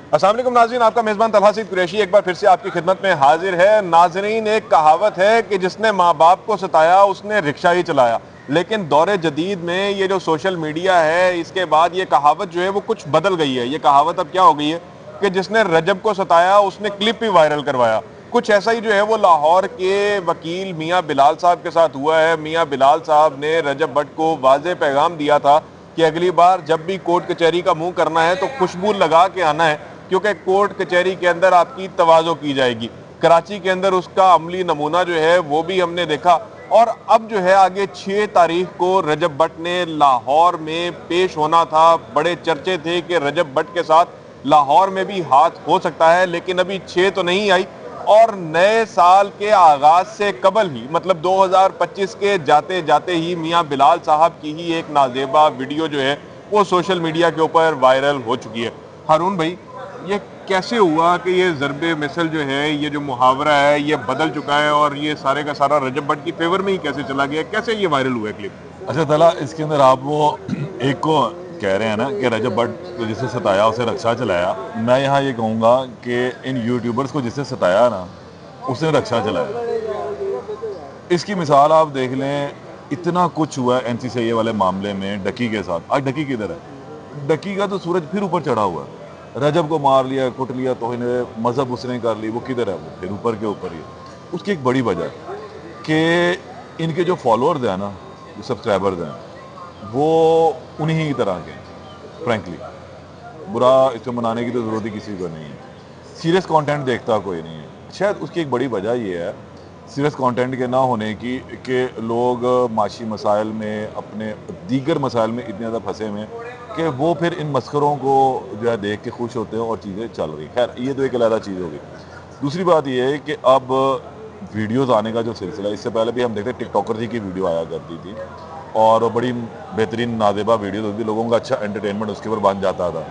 अस्सलाम वालेकुम नाज़रीन, आपका मेज़बान तलहा सईद कुरैशी एक बार फिर से आपकी खिदमत में हाजिर है। नाज़रीन, एक कहावत है कि जिसने माँ बाप को सताया उसने रिक्शा ही चलाया। लेकिन दौरे जदीद में ये जो सोशल मीडिया है, इसके बाद ये कहावत जो है वो कुछ बदल गई है। ये कहावत अब क्या हो गई है कि जिसने रजब को सताया उसने क्लिप भी वायरल करवाया। कुछ ऐसा ही जो है वो लाहौर के वकील मियाँ बिलाल साहब के साथ हुआ है। मियाँ बिलाल साहब ने रजब भट्ट को वाज़ेह पैगाम दिया था कि अगली बार जब भी कोर्ट कचहरी का मुंह करना है तो खुशबू लगा के आना है, क्योंकि कोर्ट कचहरी के अंदर आपकी तवाज़ो की जाएगी। कराची के अंदर उसका अमली नमूना जो है वो भी हमने देखा। और अब जो है आगे 6 तारीख को रजब भट्ट ने लाहौर में पेश होना था। बड़े चर्चे थे कि रजब भट्ट के साथ लाहौर में भी हाथ हो सकता है, लेकिन अभी 6 तो नहीं आई। और नए साल के आगाज से कबल ही, मतलब 2025 के जाते जाते ही मियाँ बिलाल साहब की ही एक नाजेबा वीडियो जो है वो सोशल मीडिया के ऊपर वायरल हो चुकी है। हारून भाई, ये कैसे हुआ कि ये ज़रबे मिसल जो है, ये जो मुहावरा है, ये बदल चुका है और ये सारे का सारा रजब भट्ट की फेवर में ही कैसे चला गया? कैसे ये वायरल हुआ है क्लिप? अच्छा तला, इसके अंदर आप वो एक को कह रहे हैं ना कि रजब भट्ट को जिससे सताया उसे रक्षा चलाया। मैं यहाँ ये कहूँगा कि इन यूट्यूबर्स को जिससे सताया ना उसने रक्षा चलाया। इसकी मिसाल आप देख लें, इतना कुछ हुआ है एनसीसीए वाले मामले में डकी के साथ। आज डकी किधर है? डकी का तो सूरज फिर ऊपर चढ़ा हुआ है। रजब को मार लिया, कुट लिया, तौहीन मजहब उसने कर ली, वो किधर है? वो फिर ऊपर के ऊपर ही है। उसकी एक बड़ी वजह है कि इनके जो फॉलोअर्स हैं ना, जो सब्सक्राइबर्स हैं, वो उन्हीं की तरह के हैं। फ्रैंकली बुरा इसको मनाने की तो ज़रूरत ही किसी को नहीं है। सीरियस कंटेंट देखता कोई नहीं है। शायद उसकी एक बड़ी वजह ये है सीरियस कंटेंट के ना होने की कि लोग माशी मसाइल में, अपने दीगर मसाइल में इतने ज़्यादा फंसे हुए हैं कि वो फिर इन मस्करों को जो है देख के खुश होते हैं और चीज़ें चल रही। खैर, ये तो एक अलग चीज़ होगी। दूसरी बात ये है कि अब वीडियोज़ आने का जो सिलसिला, इससे पहले भी हम देखते टिकटॉकर जी की वीडियो आया करती थी और बड़ी बेहतरीन नाजेबा वीडियो होती थी, लोगों का अच्छा एंटरटेनमेंट उसके ऊपर बन जाता था।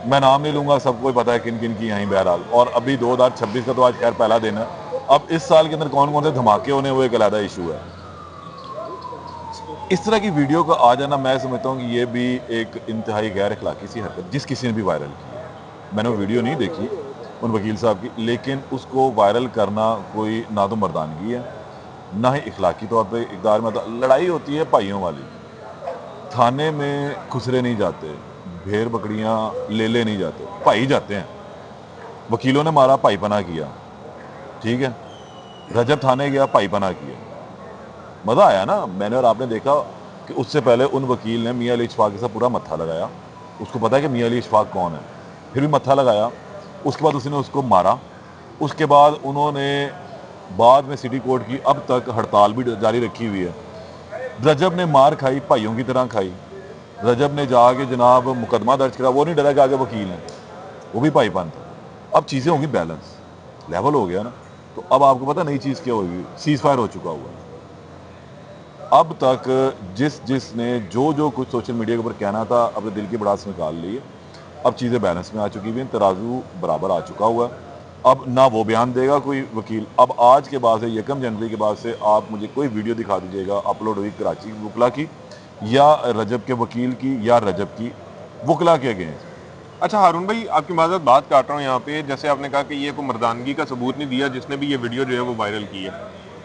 मैं नाम नहीं लूँगा, सबको पता है किन किन की यहीं बहरहाल। और अभी 2026 का तो आज खैर पहला दिन है। अब इस साल के अंदर कौन कौन से धमाके होने, वो एक अलग इशू है। इस तरह की वीडियो का आ जाना, मैं समझता हूँ कि ये भी एक इंतहाई गैर अखलाकी सी हरकत जिस किसी ने भी वायरल की है। मैंने वो वीडियो नहीं देखी उन वकील साहब की, लेकिन उसको वायरल करना कोई ना तो मर्दानगी है, ना ही इखलाकी तौर पर इकदार में। लड़ाई होती है भाइयों वाली, थाने में खुसरे नहीं जाते, भेड़ बकरियां ले नहीं जाते, भाई जाते हैं। वकीलों ने मारा, भाई पना किया, ठीक है। रजब थाने गया, भाई पना किया, मज़ा आया ना। मैंने और आपने देखा कि उससे पहले उन वकील ने मियाँ अली इशफाक के साथ पूरा मत्था लगाया। उसको पता है कि मियाँ अली इशफाक कौन है, फिर भी मत्था लगाया। उसके बाद उसने उसको मारा। उसके बाद उन्होंने बाद में सिटी कोर्ट की अब तक हड़ताल भी जारी रखी हुई है। रजब ने मार खाई, भाइयों की तरह खाई। रजब ने जाके जनाब मुकदमा दर्ज करा, वो नहीं डरा कि आगे वकील हैं, वो भी भाईपन था। अब चीज़ें होंगी बैलेंस, लेवल हो गया ना। तो अब आपको पता नई चीज़ क्या होगी, सीज फायर हो चुका हुआ है। अब तक जिसने जो कुछ सोशल मीडिया के ऊपर कहना था, अपने दिल की भड़ास निकाल ली है। अब चीज़ें बैलेंस में आ चुकी हुई हैं, तराजू बराबर आ चुका हुआ है। अब ना वो बयान देगा कोई वकील। अब आज के बाद से 1 जनवरी के बाद से आप मुझे कोई वीडियो दिखा दीजिएगा अपलोड हुई कराची वकला की या रजब के वकील की या रजब की वकला के अगेंस्ट। अच्छा हारून भाई, आपकी माज़रत बात काट रहा हूँ यहाँ पे। जैसे आपने कहा कि ये कोई मर्दानगी का सबूत नहीं दिया जिसने भी ये वीडियो जो है वो वायरल की है।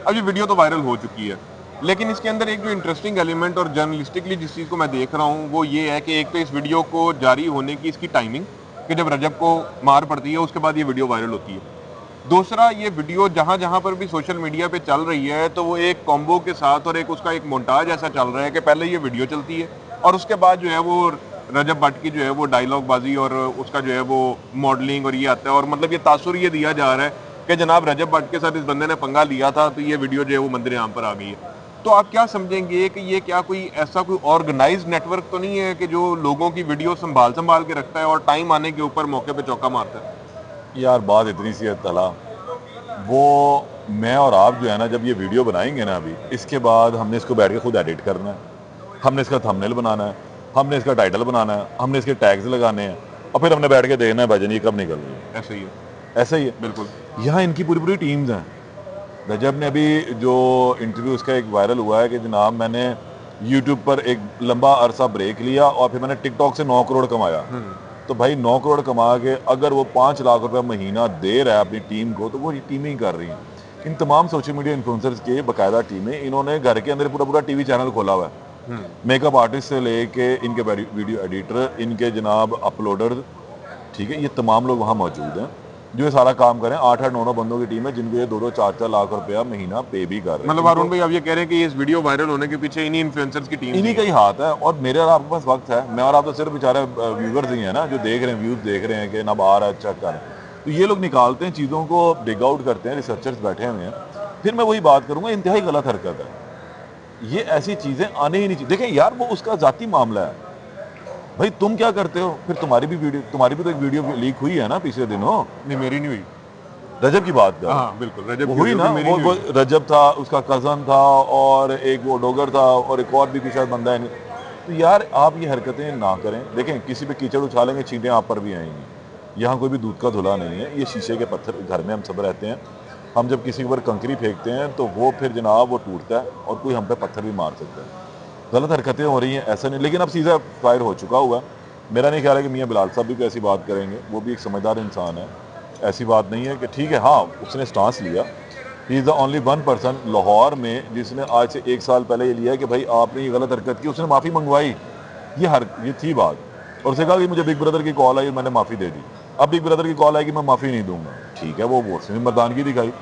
अब ये वीडियो तो वायरल हो चुकी है, लेकिन इसके अंदर एक जो इंटरेस्टिंग एलिमेंट और जर्नलिस्टिकली जिस चीज़ को मैं देख रहा हूँ वो ये है कि एक तो इस वीडियो को जारी होने की इसकी टाइमिंग, कि जब रजब को मार पड़ती है उसके बाद ये वीडियो वायरल होती है। दूसरा, ये वीडियो जहाँ जहाँ पर भी सोशल मीडिया पे चल रही है तो वो एक कॉम्बो के साथ और एक उसका एक मोन्टाज ऐसा चल रहा है कि पहले ये वीडियो चलती है और उसके बाद जो है वो रजब भट्ट की जो है वो डायलॉग बाजी और उसका जो है वो मॉडलिंग और ये आता है। और मतलब ये तासुर ये दिया जा रहा है कि जनाब रजब भट्ट के साथ इस बंदे ने पंगा लिया था, तो ये वीडियो जो है वो मंदिर आम पर आ गई है। तो आप क्या समझेंगे कि ये क्या कोई ऐसा कोई ऑर्गेनाइज्ड नेटवर्क तो नहीं है कि जो लोगों की वीडियो संभाल संभाल के रखता है और टाइम आने के ऊपर मौके पे चौका मारता है? यार बात इतनी सी है तला, वो मैं और आप जो है ना, जब ये वीडियो बनाएंगे ना, अभी इसके बाद हमने इसको बैठ के खुद एडिट करना है, हमने इसका थंबनेल बनाना है, हमने इसका टाइटल बनाना है, हमने इसके टैग्स लगाने हैं और फिर हमने बैठ के देखना है भजन ये कब निकल रही है। ऐसा ही है। ऐसा ही है बिल्कुल। यहाँ इनकी पूरी पूरी टीम्स हैं। रजब ने अभी जो इंटरव्यू उसका एक वायरल हुआ है कि जनाब मैंने यूट्यूब पर एक लंबा अरसा ब्रेक लिया और फिर मैंने टिकटॉक से 9 करोड़ कमाया। तो भाई 9 करोड़ कमा के अगर वो 5 लाख रुपए महीना दे रहा है अपनी टीम को, तो वो टीम ही कर रही है। इन तमाम सोशल मीडिया इन्फ्लुएंसर्स के बाकायदा टीमें, इन्होंने घर के अंदर पूरा पूरा टीवी चैनल खोला हुआ है। मेकअप आर्टिस्ट से लेके इनके वीडियो एडिटर, इनके जनाब अपलोडर, ठीक है, ये तमाम लोग वहाँ मौजूद हैं जो ये सारा काम करें। 8-8, 9-9 बंदों की टीम है जिनको ये 2-2, 4-4 लाख रुपया महीना पे भी कर रहे हैं। मतलब हारून भाई आप ये कह रहे हैं कि इस वीडियो वायरल होने के पीछे इन्हीं इन्फ्लुएंसर्स की टीम इन्हीं का ही हाथ है। और मेरे और आपके पास वक्त है, मैं और आप तो सिर्फ बेचारे व्यूवर्स ही हैं ना, जो देख रहे हैं, व्यूज देख रहे हैं कि ना आ रहा है, चेक कर रहे हैं। तो ये लोग निकालते हैं चीज़ों को, डिग आउट करते हैं, रिसर्चर्स बैठे हुए हैं। फिर मैं वही बात करूंगा, इंतहाई गलत हरकत है। ये ऐसी चीज़ें आने ही नहीं चाहिए। देखें यार, वो उसका जाती मामला है भाई, तुम क्या करते हो? फिर तुम्हारी भी तो एक वीडियो लीक हुई है ना पिछले दिनों। नहीं, मेरी नहीं हुई। रजब की बात कर, हाँ बिल्कुल, रजब वो की हुई ना, वो रजब था, उसका कजन था, और एक वो डोगर था, और एक और भी कोई शायद बंदा है। तो यार आप ये हरकतें ना करें। देखें, किसी पे कीचड़ उछालेंगे, छींटें आप पर भी आएंगी। यहाँ कोई भी दूध का धुला नहीं है, ये शीशे के पत्थर घर में हम सब रहते हैं। हम जब किसी के ऊपर कंकरी फेंकते हैं तो वो फिर जनाब वो टूटता है और कोई हम पे पत्थर भी मार सकता है। गलत हरकतें हो रही हैं, ऐसा नहीं। लेकिन अब सीधा फायर हो चुका हुआ है। मेरा नहीं ख्याल है कि मियाँ बिलाल साहब भी कोई ऐसी बात करेंगे। वो भी एक समझदार इंसान है। ऐसी बात नहीं है कि ठीक है, हाँ उसने स्टांस लिया। He is the only one person Lahore में जिसने आज से 1 साल पहले ये लिया कि भाई आपने ये गलत हरकत की, उसने माफ़ी मंगवाई। ये थी बात। और उसने कहा कि मुझे बिग ब्रदर की कॉल आई, मैंने माफ़ी दे दी। अब बिग ब्रदर की कॉल आई कि मैं माफ़ी नहीं दूंगा। ठीक है, वो उसने मर्दानगी दिखाई।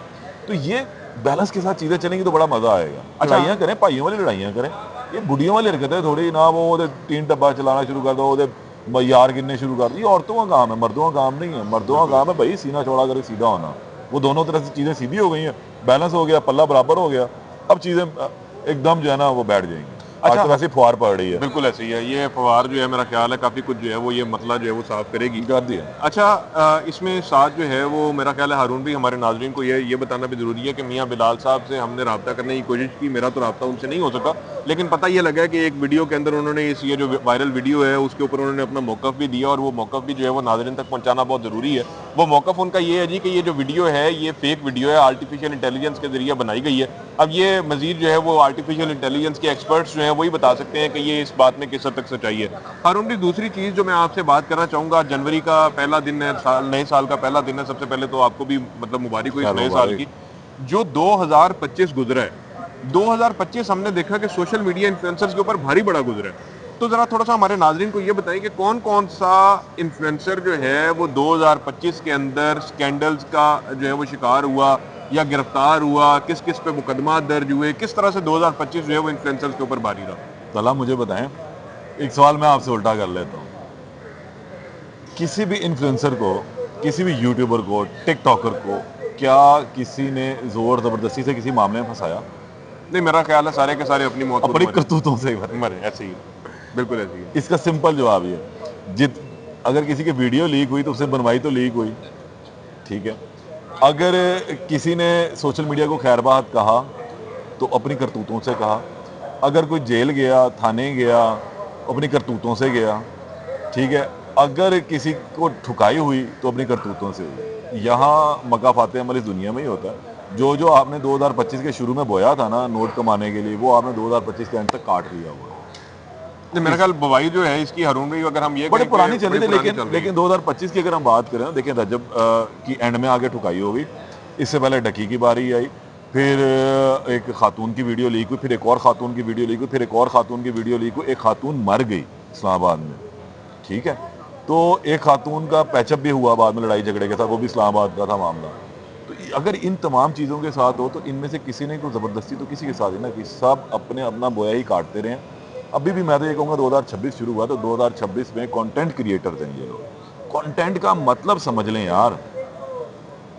तो ये बैलेंस के साथ चीज़ें चलेंगी तो बड़ा मज़ा आएगा। लड़ाइयाँ करें, भाइयों वाली लड़ाइयाँ करें। ये बुढ़ियों वाली हरकत है थोड़ी ना। वो 3 डब्बा चलाना शुरू कर दो, यार गिनने शुरू कर दो। ये औरतों का काम है, मर्दों का काम नहीं है। मर्दों का काम है भाई सीना चौड़ा करके सीधा होना। वो दोनों तरह से चीज़ें सीधी हो गई हैं, बैलेंस हो गया, पल्ला बराबर हो गया। अब चीज़ें एकदम जो है ना वो बैठ जाएंगी। आज तो वैसे फुहार पड़ रही है। बिल्कुल ऐसे ही है। ये फवार जो है, मेरा ख्याल है काफ़ी कुछ जो है वो ये मसला जो है वो साफ करेगी। कर दिया। अच्छा, इसमें साथ जो है वो मेरा ख्याल है हारून भी, हमारे नाजरीन को ये बताना भी ज़रूरी है कि मियाँ बिलाल साहब से हमने रब्ता करने की कोशिश की। मेरा तो रब्ता उनसे नहीं हो सका, लेकिन पता ये लगा कि एक वीडियो के अंदर उन्होंने ये जो वायरल वीडियो है उसके ऊपर उन्होंने अपना मौक़िफ़ भी दिया, और वो मौक़िफ़ भी जो है वो नाजरीन तक पहुँचाना बहुत ज़रूरी है। वो मौक़िफ़ उनका ये है जी कि ये जो वीडियो है ये फेक वीडियो है, आर्टिफिशियल इंटेलिजेंस के ज़रिए बनाई गई है। अब ये मज़ीद जो है वो आर्टिफिशियल इंटेलिजेंस के एक्सपर्ट्स जो हैं वही बता सकते हैं कि ये इस बात में किस हद तक सच्चाई है। हारून भी, दूसरी चीज़ जो मैं आपसे बात करना चाहूँगा, जनवरी का पहला दिन है, नए साल का पहला दिन है। सबसे पहले तो आपको भी मतलब मुबारक हो इस नए साल की। जो 2025 गुजरा है, 2025 हमने देखा कि सोशल मीडिया इन्फ्लुएंसर्स के ऊपर भारी बड़ा गुजरा है। तो ज़रा थोड़ा सा हमारे नाजरीन को ये बताइए कि कौन कौन सा इन्फ्लुएंसर जो है वो 2025 के अंदर स्कैंडल्स का जो है वो शिकार हुआ या गिरफ्तार हुआ, किस किस पे मुकदमा दर्ज हुए, किस तरह से 2025 जो है वो इन्फ्लुएंसर्स के ऊपर भारी रहा। तला मुझे बताएं, एक सवाल मैं आपसे उल्टा कर लेता हूँ। किसी भी इन्फ्लुएंसर को, किसी भी यूट्यूबर को, टिकटॉकर को क्या किसी ने जोर जबरदस्ती से किसी मामले में फंसाया? नहीं, मेरा ख्याल है सारे के सारे अपनी मौत अपनी करतूतों से मरे। ऐसे ही, बिल्कुल ऐसे ही। इसका सिंपल जवाब ये है, अगर किसी की वीडियो लीक हुई तो उसने बनवाई तो लीक हुई, ठीक है। अगर किसी ने सोशल मीडिया को खैरबाद कहा तो अपनी करतूतों से कहा। अगर कोई जेल गया, थाने गया, अपनी करतूतों से गया, ठीक है। अगर किसी को ठुकाई हुई तो अपनी करतूतों से हुई। यहाँ मका फाते अमल इस दुनिया में ही होता है। जो आपने 2025 के शुरू में बोया था ना नोट कमाने के लिए, वो आपने 2025 के अंत तक काट लिया हुआ है। मेरा ख्याल बवाई जो है इसकी हारून भाई, अगर हम ये बड़े पुरानी चली थी, लेकिन 2025 की अगर हम बात करें, देखिए रजब की एंड में आगे ठुकाई हो गई। इससे पहले डकी की बारी आई, फिर एक खातून की वीडियो लीक हुई, फिर एक और खातून की वीडियो लीक हुई, फिर एक और खातून की वीडियो लीक हुई। एक खातून मर गई इस्लामाबाद में, ठीक है। तो एक खातून का पैचअप भी हुआ बाद में लड़ाई झगड़े के साथ, वो भी इस्लामाबाद का था मामला। तो अगर इन तमाम चीज़ों के साथ हो तो इनमें से किसी ने कोई ज़बरदस्ती तो किसी के साथ ही ना कि सब अपने अपना बोया ही काटते रहे। अभी भी मैं तो ये कहूँगा 2026 शुरू हुआ तो 2026 में कंटेंट क्रिएटर्स हैं ये लोग। कंटेंट का मतलब समझ लें यार,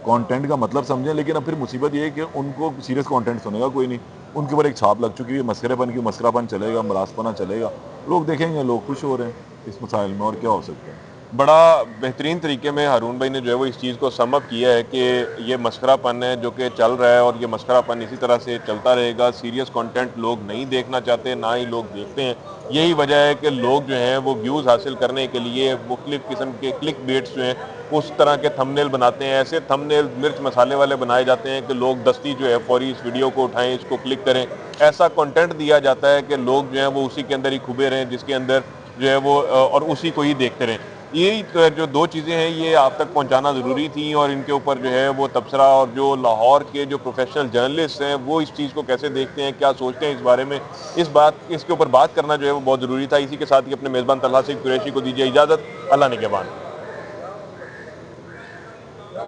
कंटेंट का मतलब समझें। लेकिन अब फिर मुसीबत ये है कि उनको सीरियस कंटेंट सुनेगा कोई नहीं। उनके ऊपर एक छाप लग चुकी है, मस्करेपन की, मस्करापन चलेगा, मरासपना चलेगा। लोग देखेंगे, लोग खुश हो रहे हैं इस मसाइल में, और क्या हो सकता है। बड़ा बेहतरीन तरीके में हारून भाई ने जो है वो इस चीज़ को सम अप किया है कि ये मस्करापन है जो कि चल रहा है, और ये मस्करापन इसी तरह से चलता रहेगा। सीरियस कंटेंट लोग नहीं देखना चाहते, ना ही लोग देखते हैं। यही वजह है कि लोग जो हैं वो व्यूज़ हासिल करने के लिए मुख्तलिफ़ किस्म के क्लिक बेट्स जो हैं उस तरह के थंबनेल बनाते हैं। ऐसे थंबनेल मिर्च मसाले वाले बनाए जाते हैं कि लोग दस्ती जो है फौरी इस वीडियो को उठाएं, इसको क्लिक करें। ऐसा कंटेंट दिया जाता है कि लोग जो हैं वो उसी के अंदर ही खुबे रहें, जिसके अंदर जो है वो और उसी को ही देखते रहें। ये तो जो दो चीज़ें हैं ये आप तक पहुंचाना ज़रूरी थी और इनके ऊपर जो है वो तबसरा और जो लाहौर के जो प्रोफेशनल जर्नलिस्ट हैं वो इस चीज़ को कैसे देखते हैं, क्या सोचते हैं इस बारे में, इसके ऊपर बात करना जो है वो बहुत ज़रूरी था। इसी के साथ ही अपने मेज़बान तलहा सईद कुरैशी को दीजिए इजाज़त। अल्लाह निगहबान।